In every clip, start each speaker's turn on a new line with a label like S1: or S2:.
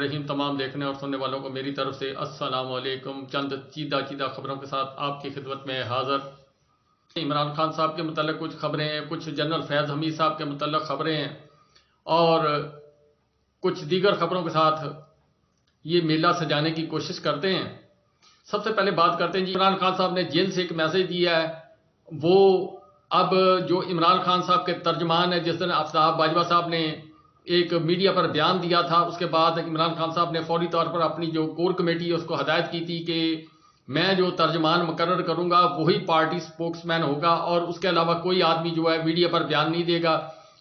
S1: الرحیم تمام دیکھنے اور سننے والوں کو میری طرف سے السلام علیکم۔ چند چیدہ خبروں کے ساتھ آپ کی خدمت میں حاضر۔ عمران خان صاحب کے متعلق کچھ خبریں ہیں، کچھ جنرل فیض حمید صاحب کے متعلق خبریں ہیں اور کچھ دیگر خبروں کے ساتھ یہ میلہ سجانے کی کوشش کرتے ہیں۔ سب سے پہلے بات کرتے ہیں جی، عمران خان صاحب نے جیل سے ایک میسج دیا ہے۔ وہ اب جو عمران خان صاحب کے ترجمان ہیں، جس دن آفتاب باجوہ صاحب نے ایک میڈیا پر بیان دیا تھا، اس کے بعد عمران خان صاحب نے فوری طور پر اپنی جو کور کمیٹی ہے اس کو ہدایت کی تھی کہ میں جو ترجمان مقرر کروں گا وہی پارٹی سپوکس مین ہوگا اور اس کے علاوہ کوئی آدمی جو ہے میڈیا پر بیان نہیں دے گا۔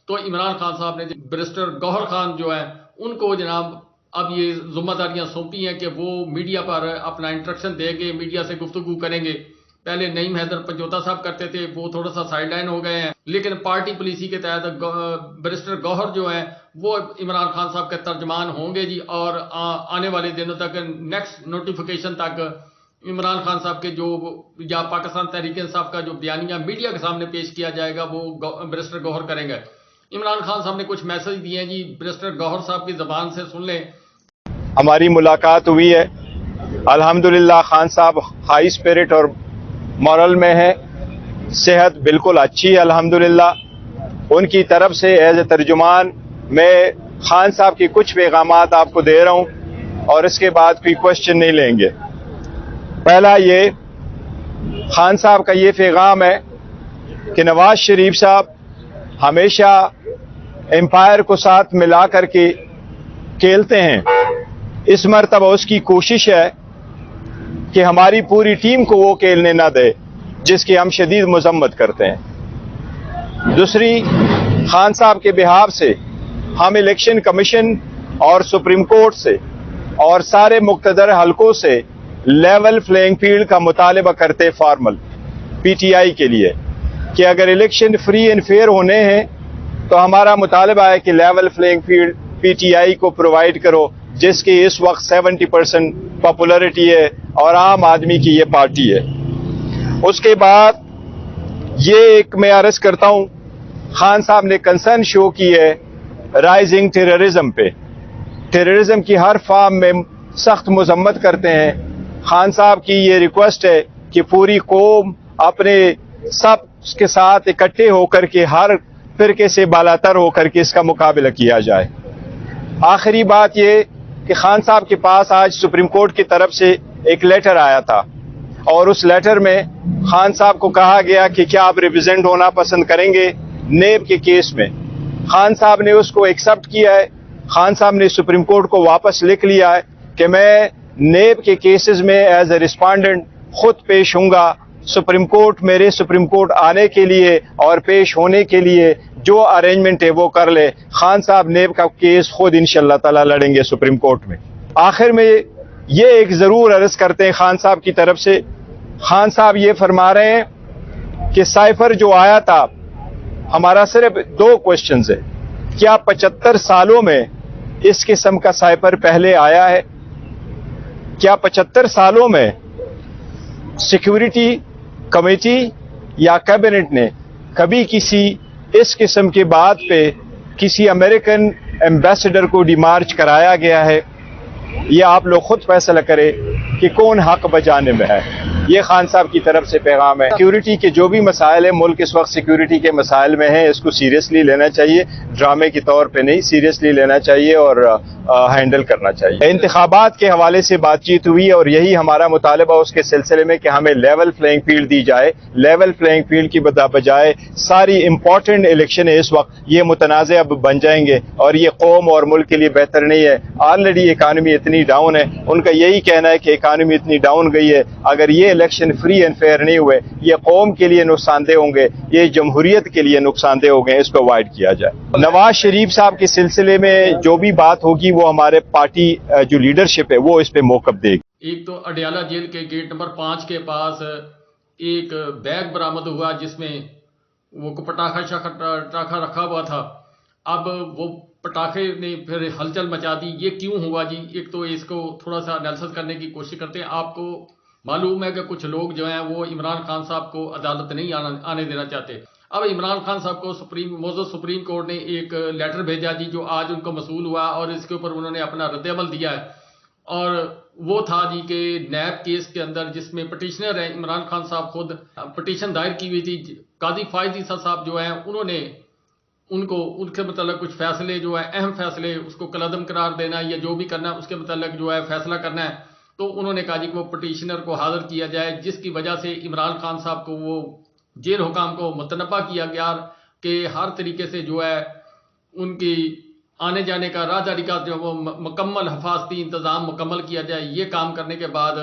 S1: تو عمران خان صاحب نے بیرسٹر گوہر خان جو ہے ان کو جناب اب یہ ذمہ داریاں سونپی ہیں کہ وہ میڈیا پر اپنا انٹریکشن دیں گے، میڈیا سے گفتگو کریں گے۔ پہلے نعیم حیدر پنجوتا صاحب کرتے تھے، وہ تھوڑا سا سائیڈ لائن ہو گئے ہیں، لیکن پارٹی پالیسی کے تحت بیرسٹر گوہر جو ہیں وہ عمران خان صاحب کے ترجمان ہوں گے جی۔ اور آنے والے دنوں تک نیکسٹ نوٹیفیکیشن تک عمران خان صاحب کے جو یا پاکستان تحریک انصاف کا جو بیانیہ میڈیا کے سامنے پیش کیا جائے گا وہ بیرسٹر گوہر کریں گے۔ عمران خان صاحب نے کچھ میسج دیے ہیں جی، بیرسٹر گوہر صاحب کی زبان سے سن لیں۔
S2: ہماری ملاقات ہوئی ہے، الحمدللہ خان صاحب ہائی اسپرٹ اور مورل میں ہے، صحت بالکل اچھی ہے الحمدللہ۔ ان کی طرف سے ایز اے ترجمان میں خان صاحب کی کچھ پیغامات آپ کو دے رہا ہوں اور اس کے بعد کوئی کوشچن نہیں لیں گے۔ پہلا یہ خان صاحب کا یہ پیغام ہے کہ نواز شریف صاحب ہمیشہ امپائر کو ساتھ ملا کر کے کھیلتے ہیں، اس مرتبہ اس کی کوشش ہے کہ ہماری پوری ٹیم کو وہ کھیلنے نہ دے جس کی ہم شدید مذمت کرتے ہیں۔ دوسری، خان صاحب کے بہاف سے ہم الیکشن کمیشن اور سپریم کورٹ سے اور سارے مقتدر حلقوں سے لیول پلینگ فیلڈ کا مطالبہ کرتے فارمل پی ٹی آئی کے لیے کہ اگر الیکشن فری اینڈ فیئر ہونے ہیں تو ہمارا مطالبہ ہے کہ level playing field P T I کو پرووائڈ کرو، جس کی اس وقت 70% پاپولرٹی ہے اور عام آدمی کی یہ پارٹی ہے۔ اس کے بعد یہ ایک میں عرض کرتا ہوں، خان صاحب نے کنسرن شو کی ہے رائزنگ ٹیررزم پہ، ٹیررزم کی ہر فارم میں سخت مذمت کرتے ہیں۔ خان صاحب کی یہ ریکویسٹ ہے کہ پوری قوم اپنے سب کے ساتھ اکٹھے ہو کر کے ہر فرقے سے بالاتر ہو کر کے اس کا مقابلہ کیا جائے۔ آخری بات یہ کہ خان صاحب کے پاس آج سپریم کورٹ کی طرف سے ایک لیٹر آیا تھا اور اس لیٹر میں خان صاحب کو کہا گیا کہ کیا آپ ریپرزینٹ ہونا پسند کریں گے نیب کے کیس میں۔ خان صاحب نے اس کو ایکسپٹ کیا ہے۔ خان صاحب نے سپریم کورٹ کو واپس لکھ لیا ہے کہ میں نیب کے کیسز میں ایز اے ریسپونڈنٹ خود پیش ہوں گا۔ سپریم کورٹ میرے سپریم کورٹ آنے کے لیے اور پیش ہونے کے لیے جو ارینجمنٹ ہے وہ کر لے۔ خان صاحب نیب کا کیس خود انشاءاللہ تعالی لڑیں گے سپریم کورٹ میں۔ آخر میں یہ ایک ضرور عرض کرتے ہیں خان صاحب کی طرف سے، خان صاحب یہ فرما رہے ہیں کہ سائفر جو آیا تھا، ہمارا صرف 2 کوشچنز ہے، کیا 75 سالوں میں اس قسم کا سائفر پہلے آیا ہے؟ کیا 75 سالوں میں سیکیورٹی کمیٹی یا کیبنٹ نے کبھی کسی اس قسم کی بات پہ کسی امریکن ایمبیسڈر کو ڈیمارچ کرایا گیا ہے؟ یہ آپ لوگ خود فیصلہ کریں کہ کون حق بجانے میں ہے۔ یہ خان صاحب کی طرف سے پیغام ہے۔ سیکیورٹی کے جو بھی مسائل ہیں، ملک اس وقت سیکیورٹی کے مسائل میں ہیں، اس کو سیریسلی لینا چاہیے، ڈرامے کے طور پہ نہیں، سیریسلی لینا چاہیے اور ہینڈل کرنا چاہیے۔ انتخابات کے حوالے سے بات چیت ہوئی اور یہی ہمارا مطالبہ اس کے سلسلے میں کہ ہمیں لیول پلینگ فیلڈ دی جائے۔ لیول پلینگ فیلڈ کی بجائے ساری امپورٹنٹ الیکشن اس وقت یہ متنازع اب بن جائیں گے اور یہ قوم اور ملک کے لیے بہتر نہیں ہے۔ آلریڈی اکانومی اتنی ڈاؤن ہے، ان کا یہی کہنا ہے کہ اکانومی اتنی ڈاؤن گئی ہے، اگر یہ الیکشن فری اینڈ فیئر نہیں ہوئے یہ قوم کے لیے نقصان دہ ہوں گے، یہ جمہوریت کے لیے نقصان دہ ہوں گے، اس کو اوائڈ کیا جائے۔ نواز شریف صاحب کے سلسلے میں جو بھی بات ہوگی وہ ہمارے پارٹی جو لیڈرشپ ہے وہ اس پہ موقف دے گی۔
S1: ایک تو اڈیالہ جیل کے گیٹ نمبر 5 کے پاس ایک بیگ برآمد ہوا جس میں وہ پٹاخہ رکھا ہوا تھا۔ اب وہ پٹاخے نے پھر ہلچل مچا دی، یہ کیوں ہوا جی؟ ایک تو اس کو تھوڑا سا انالیسس کرنے کی کوشش کرتے ہیں۔ آپ کو معلوم ہے کہ کچھ لوگ جو ہیں وہ عمران خان صاحب کو عدالت نہیں آنے دینا چاہتے۔ اب عمران خان صاحب کو موزز سپریم کورٹ نے ایک لیٹر بھیجا جی، جو آج ان کو موصول ہوا اور اس کے اوپر انہوں نے اپنا رد عمل دیا ہے، اور وہ تھا جی کہ نیب کیس کے اندر جس میں پٹیشنر ہیں عمران خان صاحب خود پٹیشن دائر کی ہوئی تھی، قاضی فائز عیسیٰ صاحب جو ہیں انہوں نے ان کے متعلق کچھ فیصلے جو ہے اہم فیصلے اس کو کالعدم قرار دینا یا جو بھی کرنا ہے اس کے متعلق جو ہے فیصلہ کرنا ہے، تو انہوں نے کہا جی کہ وہ پٹیشنر کو حاضر کیا جائے، جس کی وجہ سے عمران خان صاحب کو وہ جیل حکام کو متنبہ کیا گیا کہ ہر طریقے سے جو ہے ان کی آنے جانے کا راہداری کا جو وہ مکمل حفاظتی انتظام مکمل کیا جائے۔ یہ کام کرنے کے بعد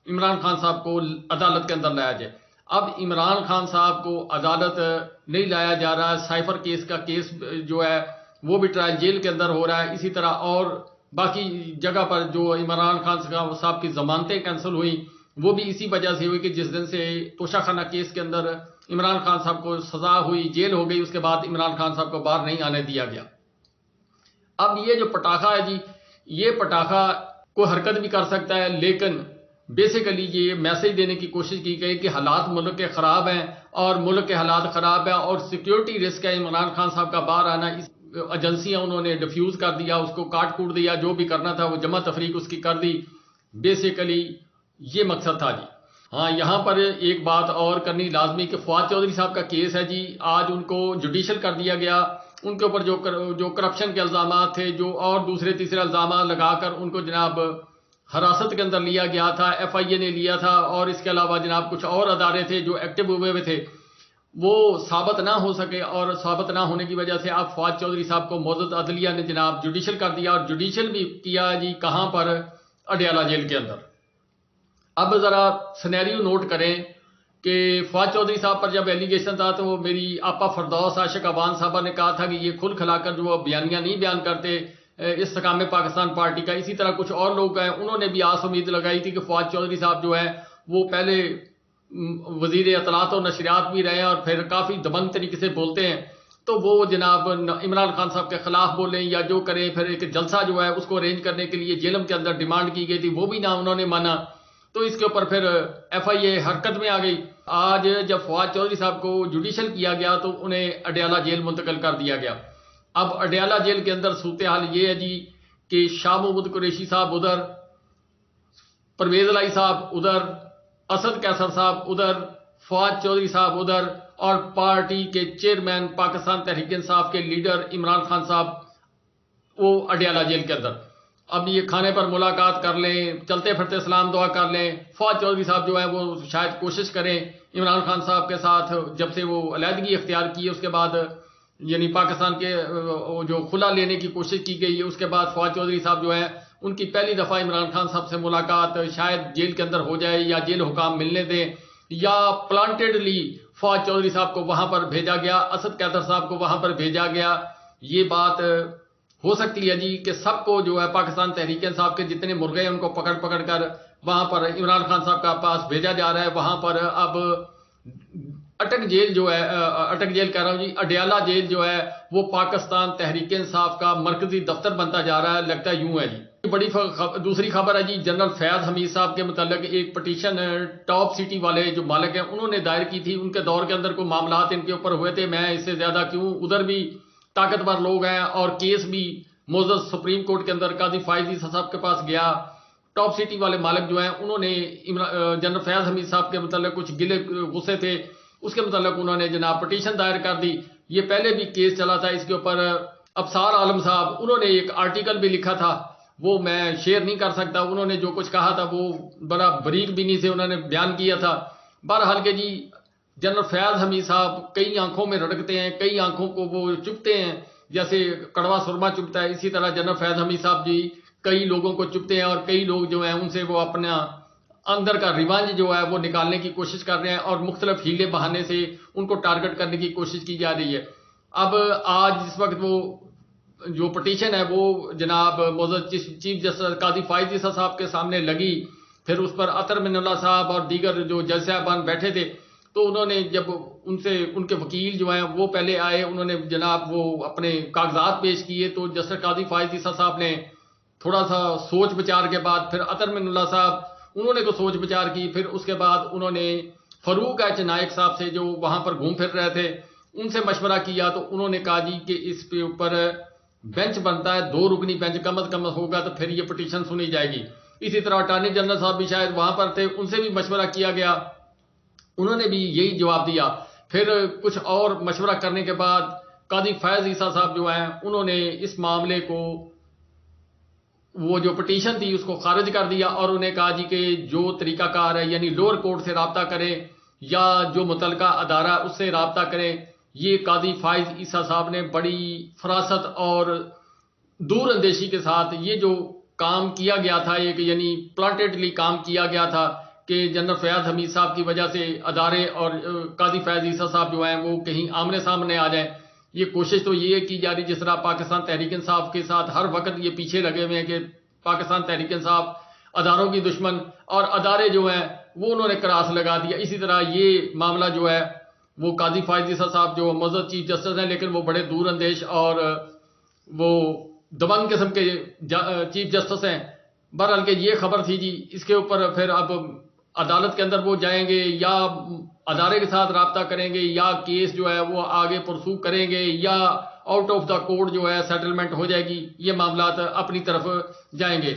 S1: عمران خان صاحب کو عدالت کے اندر لایا جائے۔ اب عمران خان صاحب کو عدالت نہیں لایا جا رہا ہے، سائفر کیس کا کیس جو ہے وہ بھی ٹرائل جیل کے اندر ہو رہا ہے، اسی طرح اور باقی جگہ پر جو عمران خان صاحب کی ضمانتیں کینسل ہوئی وہ بھی اسی وجہ سے ہوئی کہ جس دن سے توشہ خانہ کیس کے اندر عمران خان صاحب کو سزا ہوئی، جیل ہو گئی، اس کے بعد عمران خان صاحب کو باہر نہیں آنے دیا گیا۔ اب یہ جو پٹاخہ ہے جی، یہ پٹاخہ کوئی حرکت بھی کر سکتا ہے، لیکن بیسیکلی یہ میسج دینے کی کوشش کی گئی کہ حالات ملک کے خراب ہیں اور ملک کے حالات خراب ہیں اور سیکیورٹی رسک ہے عمران خان صاحب کا باہر آنا، اس ایجنسیاں انہوں نے ڈیفیوز کر دیا، اس کو کاٹ کوٹ دیا، جو بھی کرنا تھا وہ جمع تفریق اس کی کر دی، بیسیکلی یہ مقصد تھا جی۔ ہاں، یہاں پر ایک بات اور کرنی لازمی کہ فواد چودھری صاحب کا کیس ہے جی، آج ان کو جوڈیشل کر دیا گیا، ان کے اوپر جو کرپشن کے الزامات تھے، جو اور دوسرے تیسرے الزامات لگا کر ان کو جناب حراست کے اندر لیا گیا تھا، ایف آئی اے نے لیا تھا، اور اس کے علاوہ جناب کچھ اور ادارے تھے جو ایکٹیو ہوئے تھے، وہ ثابت نہ ہو سکے، اور ثابت نہ ہونے کی وجہ سے اب فواد چودھری صاحب کو معزز عدلیہ نے جناب جوڈیشل کر دیا، اور جوڈیشل بھی کیا جی کہاں پر؟ اڈیالہ جیل کے اندر۔ اب ذرا سینیریو نوٹ کریں کہ فواد چودھری صاحب پر جب ایلیگیشن تھا تو وہ میری آپا فردوس عاشق عوان صاحبہ نے کہا تھا کہ یہ کھل کھلا کر جو وہ بیانیہ نہیں بیان کرتے استحکام پاکستان پارٹی کا، اسی طرح کچھ اور لوگ ہیں انہوں نے بھی آس امید لگائی تھی کہ فواد چودھری صاحب جو ہے وہ پہلے وزیر اطلاعات و نشریات بھی رہے ہیں اور پھر کافی دبنگ طریقے سے بولتے ہیں، تو وہ جناب عمران خان صاحب کے خلاف بولیں یا جو کریں، پھر ایک جلسہ جو ہے اس کو ارینج کرنے کے لیے جیلم کے اندر ڈیمانڈ کی گئی تھی، وہ بھی نہ انہوں نے مانا، تو اس کے اوپر پھر ایف آئی اے حرکت میں آ گئی۔ آج جب فواد چودھری صاحب کو جوڈیشل کیا گیا تو انہیں اڈیالہ جیل منتقل کر دیا گیا۔ اب اڈیالہ جیل کے اندر صورتحال یہ ہے جی کہ شاہ محمود قریشی صاحب ادھر، پرویز الہی صاحب ادھر، اسد قیصر صاحب ادھر، فواد چودھری صاحب ادھر، اور پارٹی کے چیئرمین پاکستان تحریک انصاف کے لیڈر عمران خان صاحب وہ اڈیالہ جیل کے اندر۔ اب یہ کھانے پر ملاقات کر لیں، چلتے پھرتے سلام دعا کر لیں، فواد چودھری صاحب جو ہے وہ شاید کوشش کریں عمران خان صاحب کے ساتھ، جب سے وہ علیحدگی اختیار کی ہے اس کے بعد یعنی پاکستان کے جو خلا لینے کی کوشش کی گئی ہے، اس کے بعد فواد چودھری صاحب جو ہے ان کی پہلی دفعہ عمران خان صاحب سے ملاقات شاید جیل کے اندر ہو جائے، یا جیل حکام ملنے دیں، یا پلانٹیڈلی فواد چودھری صاحب کو وہاں پر بھیجا گیا، اسد قیصر صاحب کو وہاں پر بھیجا گیا۔ یہ بات ہو سکتی ہے جی کہ سب کو جو ہے پاکستان تحریک انصاف کے جتنے مرغے ہیں ان کو پکڑ پکڑ کر وہاں پر عمران خان صاحب کا پاس بھیجا جا رہا ہے۔ وہاں پر اب اٹک جیل جو ہے، اٹک جیل کہہ رہا ہوں جی، اڈیالہ جیل جو ہے وہ پاکستان تحریک انصاف کا مرکزی دفتر بنتا جا رہا ہے، لگتا ہے یوں ہے جی۔ بڑی دوسری خبر ہے جی، جنرل فیاض حمید صاحب کے متعلق ایک پٹیشن ٹاپ سٹی والے جو مالک ہیں انہوں نے دائر کی تھی، ان کے دور کے اندر کوئی معاملات ان کے اوپر ہوئے تھے، میں اس سے زیادہ کیوں، ادھر بھی طاقتور لوگ ہیں اور کیس بھی معزز سپریم کورٹ کے اندر قاضی فائز عیسیٰ صاحب کے پاس گیا۔ ٹاپ سٹی والے مالک جو ہیں انہوں نے جنرل فیاض حمید صاحب کے متعلق کچھ گلے غصے تھے، اس کے متعلق انہوں نے جناب پٹیشن دائر کر دی۔ یہ پہلے بھی کیس چلا تھا اس کے اوپر۔ ابصار عالم صاحب انہوں نے ایک آرٹیکل بھی لکھا تھا، وہ میں شیئر نہیں کر سکتا، انہوں نے جو کچھ کہا تھا وہ بڑا بریک بینی سے انہوں نے بیان کیا تھا۔ بہرحال کہ جی جنرل فیاض حمید صاحب کئی آنکھوں میں رڑکتے ہیں، کئی آنکھوں کو وہ چپتے ہیں، جیسے کڑوا سرما چپتا ہے، اسی طرح جنرل فیاض حمید صاحب جی کئی لوگوں کو چپتے ہیں، اور کئی لوگ جو ہیں ان سے وہ اپنا اندر کا ریوانج جو ہے وہ نکالنے کی کوشش کر رہے ہیں، اور مختلف ہیلے بہانے سے ان کو ٹارگٹ کرنے کی کوشش کی جا رہی ہے۔ اب آج اس وقت وہ جو پٹیشن ہے وہ جناب معزز چیف جسٹس قاضی فائز عیسیٰ صاحب کے سامنے لگی، پھر اس پر اطہر من اللہ صاحب اور دیگر جو جج صاحبان بیٹھے تھے، تو انہوں نے جب ان سے ان کے وکیل جو ہیں وہ پہلے آئے، انہوں نے جناب وہ اپنے کاغذات پیش کیے، تو جسٹس قاضی فائز عیسیٰ صاحب نے تھوڑا سا سوچ بچار کے بعد، پھر اطہر من اللہ صاحب انہوں نے کو سوچ بچار کی، پھر اس کے بعد انہوں نے فاروق ایچ نائک صاحب سے جو وہاں پر گھوم پھر رہے تھے ان سے مشورہ کیا تو انہوں نے کہا جی کہ اس پہ اوپر بینچ بنتا ہے، 2 رکنی بینچ کم از کم ہوگا تو پھر یہ پٹیشن سنی جائے گی۔ اسی طرح اٹارنی جنرل صاحب بھی شاید وہاں پر تھے، ان سے بھی مشورہ کیا گیا، انہوں نے بھی یہی جواب دیا۔ پھر کچھ اور مشورہ کرنے کے بعد قاضی فیض عیسیٰ صاحب جو ہیں انہوں نے اس معاملے کو، وہ جو پٹیشن تھی اس کو خارج کر دیا، اور انہیں کہا جی کہ جو طریقہ کار ہے یعنی لوور کورٹ سے رابطہ کریں یا جو متعلقہ ادارہ اس سے رابطہ کریں۔ یہ قاضی فائز عیسیٰ صاحب نے بڑی فراست اور دور اندیشی کے ساتھ یہ جو کام کیا گیا تھا، ایک یعنی پلانٹیڈلی کام کیا گیا تھا کہ جنرل فیاض حمید صاحب کی وجہ سے ادارے اور قاضی فیض عیسیٰ صاحب جو ہیں وہ کہیں آمنے سامنے آ جائیں۔ یہ کوشش تو یہ کی جا رہی، جس طرح پاکستان تحریک انصاف کے ساتھ ہر وقت یہ پیچھے لگے ہوئے ہیں کہ پاکستان تحریک انصاف اداروں کی دشمن اور ادارے جو ہیں وہ انہوں نے کراس لگا دیا۔ اسی طرح یہ معاملہ جو ہے وہ قاضی فائز عیسیٰ صاحب جو معزز چیف جسٹس ہیں لیکن وہ بڑے دور اندیش اور وہ دبنگ قسم کے چیف جسٹس ہیں۔ بہرحال کہ یہ خبر تھی جی، اس کے اوپر پھر اب عدالت کے اندر وہ جائیں گے یا ادارے کے ساتھ رابطہ کریں گے یا کیس جو ہے وہ آگے پرسو کریں گے یا آؤٹ آف دا کورٹ جو ہے سیٹلمنٹ ہو جائے گی، یہ معاملات اپنی طرف جائیں گے۔